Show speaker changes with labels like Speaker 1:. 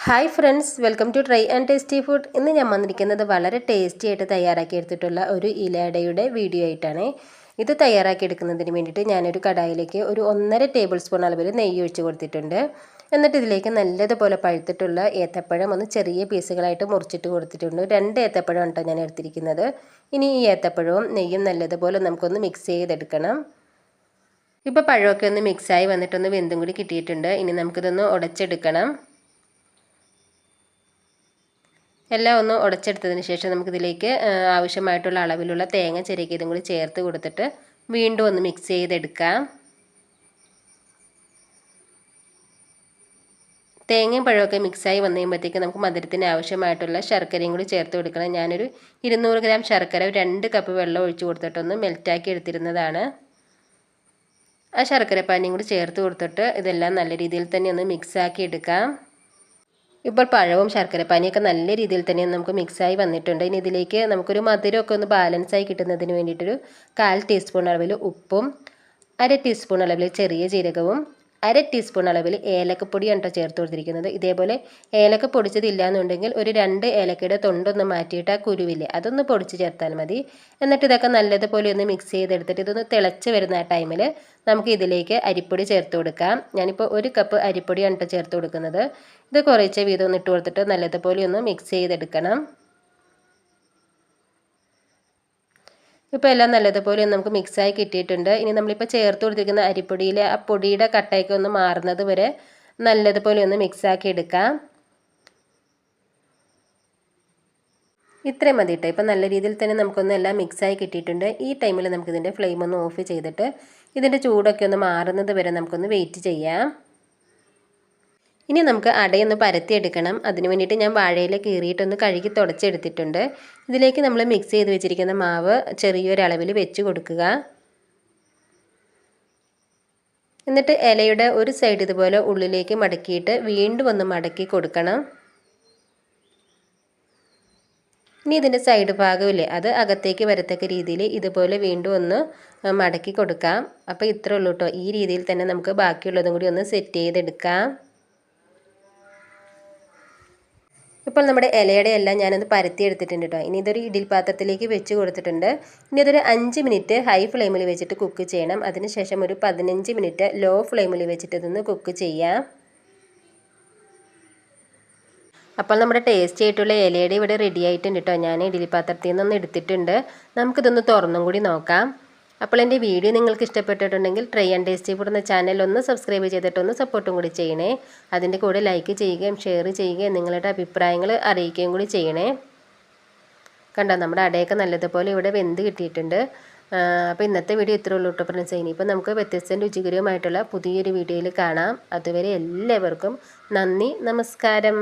Speaker 1: Hi friends, welcome to try and tasty food. ഇന്ന് ഞാൻ വന്നിരിക്കുന്നത് വളരെ ടേസ്റ്റി ആയിട്ട് തയ്യാറാക്കി എടുത്തിട്ടുള്ള ഒരു ഇലയടയുടെ വീഡിയോ ആയിട്ടാണ്. ഇത് തയ്യാറാക്കി എടുക്കുന്നതിന് വേണ്ടിയിട്ട് ഞാനൊരു കടായിലേക്ക് ഒരു 1.5 ടേബിൾ സ്പൂൺ അളവിൽ നെയ്യ് ഒഴിച്ച് കൊടുത്തിട്ടുണ്ട്. എന്നിട്ട് ഇതിലേക്ക് നല്ലതുപോലെ പഴുത്തിട്ടുള്ള ഏത്തപ്പഴം ഒന്ന് ചെറിയ പീസുകളായിട്ട് മുറിച്ചിട്ട് കൊടുത്തിട്ടുണ്ട്. 2 ഏത്തപ്പഴമാണ് കേട്ടോ ഞാൻ എടുത്തിരിക്കുന്നത്. ഇനി ഈ ഏത്തപ്പഴവും നെയ്യും നല്ലതുപോലെ നമുക്കൊന്ന് മിക്സ് ചെയ്തെടുക്കണം. ഇപ്പോൾ പഴമൊക്കെ ഒന്ന് മിക്സായി വന്നിട്ടൊന്ന് വെന്തും കൂടി കിട്ടിയിട്ടുണ്ട്. ഇനി നമുക്കിതൊന്ന് ഉടച്ചെടുക്കണം. എല്ലാം ഒന്ന് ഉടച്ചെടുത്തതിന് ശേഷം നമുക്കിതിലേക്ക് ആവശ്യമായിട്ടുള്ള അളവിലുള്ള തേങ്ങ ചിരകിയതും കൂടി ചേർത്ത് കൊടുത്തിട്ട് വീണ്ടും ഒന്ന് മിക്സ് ചെയ്തെടുക്കാം. തേങ്ങയും പഴമൊക്കെ മിക്സായി വന്നു കഴിയുമ്പോഴത്തേക്ക് നമുക്ക് മധുരത്തിന് ആവശ്യമായിട്ടുള്ള ശർക്കരയും കൂടി ചേർത്ത് കൊടുക്കണം. ഞാനൊരു 200 ഗ്രാം ശർക്കര 2 കപ്പ് വെള്ളം ഒഴിച്ച് കൊടുത്തിട്ടൊന്ന് മെൽറ്റാക്കി എടുത്തിരുന്നതാണ്. ആ ശർക്കര പാനിയും കൂടി ചേർത്ത് കൊടുത്തിട്ട് ഇതെല്ലാം നല്ല രീതിയിൽ തന്നെ ഒന്ന് മിക്സാക്കി എടുക്കാം. ഇപ്പോൾ പഴവും ശർക്കരപ്പാനിയൊക്കെ നല്ല രീതിയിൽ തന്നെ നമുക്ക് മിക്സായി വന്നിട്ടുണ്ട്. ഇനി ഇതിലേക്ക് നമുക്കൊരു മധുരമൊക്കെ ഒന്ന് ബാലൻസായി കിട്ടുന്നതിന് വേണ്ടിയിട്ടൊരു 1/4 ടീസ്പൂൺ അളവിൽ ഉപ്പും 1/2 ടീസ്പൂൺ അളവിൽ ചെറിയ ജീരകവും 1/2 ടീസ്പൂൺ അളവിൽ ഏലക്കപ്പൊടിയാണ് കേട്ടോ ചേർത്ത് കൊടുത്തിരിക്കുന്നത്. ഇതേപോലെ ഏലക്ക പൊടിച്ചതില്ല എന്നുണ്ടെങ്കിൽ ഒരു 2 ഏലക്കയുടെ തൊണ്ടൊന്ന് മാറ്റിയിട്ട് ആ കുരുവില്ലേ അതൊന്ന് പൊടിച്ച് ചേർത്താൽ മതി. എന്നിട്ട് ഇതൊക്കെ നല്ലതുപോലെ ഒന്ന് മിക്സ് ചെയ്തെടുത്തിട്ട് ഇതൊന്ന് തിളച്ച് വരുന്ന ആ ടൈമിൽ നമുക്ക് ഇതിലേക്ക് അരിപ്പൊടി ചേർത്ത് കൊടുക്കാം. ഞാനിപ്പോൾ 1 കപ്പ് അരിപ്പൊടിയാണ് കേട്ടോ ചേർത്ത് കൊടുക്കുന്നത്. ഇത് കുറച്ച് വീതം ഒന്ന് ഇട്ട് കൊടുത്തിട്ട് നല്ലതുപോലെ ഒന്ന് മിക്സ് ചെയ്തെടുക്കണം. ഇപ്പോൾ എല്ലാം നല്ലതുപോലെ നമുക്ക് മിക്സായി കിട്ടിയിട്ടുണ്ട്. ഇനി നമ്മളിപ്പോൾ ചേർത്ത് കൊടുത്തിരിക്കുന്ന അരിപ്പൊടിയിൽ ആ പൊടിയുടെ കട്ടയൊക്കെ ഒന്ന് മാറുന്നത് വരെ നല്ലതുപോലെ ഒന്ന് മിക്സാക്കി എടുക്കാം. ഇത്രയും മതി കേട്ടോ. ഇപ്പം നല്ല രീതിയിൽ തന്നെ നമുക്കൊന്ന് എല്ലാം മിക്സായി കിട്ടിയിട്ടുണ്ട്. ഈ ടൈമിൽ നമുക്കിതിൻ്റെ ഫ്ലെയിം ഒന്ന് ഓഫ് ചെയ്തിട്ട് ഇതിൻ്റെ ചൂടൊക്കെ ഒന്ന് മാറുന്നത് വരെ നമുക്കൊന്ന് വെയിറ്റ് ചെയ്യാം. ഇനി നമുക്ക് അടയൊന്ന് പരത്തിയെടുക്കണം. അതിന് വേണ്ടിയിട്ട് ഞാൻ വാഴയില കീറിയിട്ടൊന്ന് കഴുകി തുടച്ചെടുത്തിട്ടുണ്ട്. ഇതിലേക്ക് നമ്മൾ മിക്സ് ചെയ്ത് വെച്ചിരിക്കുന്ന മാവ് ചെറിയൊരളവിൽ വെച്ച് കൊടുക്കുക. എന്നിട്ട് ഇലയുടെ ഒരു സൈഡ് ഇതുപോലെ ഉള്ളിലേക്ക് മടക്കിയിട്ട് വീണ്ടും ഒന്ന് മടക്കി കൊടുക്കണം. ഇനി ഇതിൻ്റെ സൈഡ് ഭാഗമില്ലേ അത് അകത്തേക്ക് വരത്തക്ക രീതിയിൽ ഇതുപോലെ വീണ്ടും ഒന്ന് മടക്കി കൊടുക്കാം. അപ്പോൾ ഇത്രേ ഉള്ളൂ കേട്ടോ. ഈ രീതിയിൽ തന്നെ നമുക്ക് ബാക്കിയുള്ളതും കൂടി ഒന്ന് സെറ്റ് ചെയ്തെടുക്കാം. ഇപ്പോൾ നമ്മുടെ ഇലയുടെ എല്ലാം ഞാനത് പരത്തി എടുത്തിട്ടുണ്ട് കേട്ടോ. ഇനി ഇതൊരു ഇഡ്ഡലി പാത്രത്തിലേക്ക് വെച്ച് കൊടുത്തിട്ടുണ്ട്. ഇനി ഇതൊരു 5 മിനിറ്റ് ഹൈ ഫ്ലെയിമിൽ വെച്ചിട്ട് കുക്ക് ചെയ്യണം. അതിനുശേഷം ഒരു 15 മിനിറ്റ് ലോ ഫ്ലെയിമിൽ വെച്ചിട്ട് ഇതൊന്ന് കുക്ക് ചെയ്യാം. അപ്പോൾ നമ്മുടെ ടേസ്റ്റി ആയിട്ടുള്ള ഇലയുടെ ഇവിടെ റെഡി ആയിട്ടുണ്ട് കേട്ടോ. ഞാൻ ഇഡ്ഡലി പാത്രത്തിൽ നിന്നൊന്ന് എടുത്തിട്ടുണ്ട്. നമുക്കിതൊന്ന് തുറന്നും കൂടി നോക്കാം. അപ്പോൾ എൻ്റെ വീഡിയോ നിങ്ങൾക്ക് ഇഷ്ടപ്പെട്ടിട്ടുണ്ടെങ്കിൽ ട്രൈ ആൻഡ് ടേസ്റ്റി ഫുഡ് എന്ന ചാനൽ ഒന്ന് സബ്സ്ക്രൈബ് ചെയ്തിട്ടൊന്ന് സപ്പോർട്ടും കൂടി ചെയ്യണേ. അതിൻ്റെ കൂടെ ലൈക്ക് ചെയ്യുകയും ഷെയർ ചെയ്യുകയും നിങ്ങളുടെ അഭിപ്രായങ്ങൾ അറിയിക്കുകയും കൂടി ചെയ്യണേ. കണ്ടോ, നമ്മുടെ അടയൊക്കെ നല്ലതുപോലെ ഇവിടെ വെന്ത് കിട്ടിയിട്ടുണ്ട്. അപ്പോൾ ഇന്നത്തെ വീഡിയോ ഇത്രേ ഉള്ളൂ കേട്ടോ ഫ്രണ്ട്സ്. ഇനിയിപ്പോൾ നമുക്ക് വ്യത്യസ്ത രുചികരവുമായിട്ടുള്ള പുതിയൊരു വീഡിയോയിൽ കാണാം. അതുവരെ എല്ലാവർക്കും നന്ദി, നമസ്കാരം.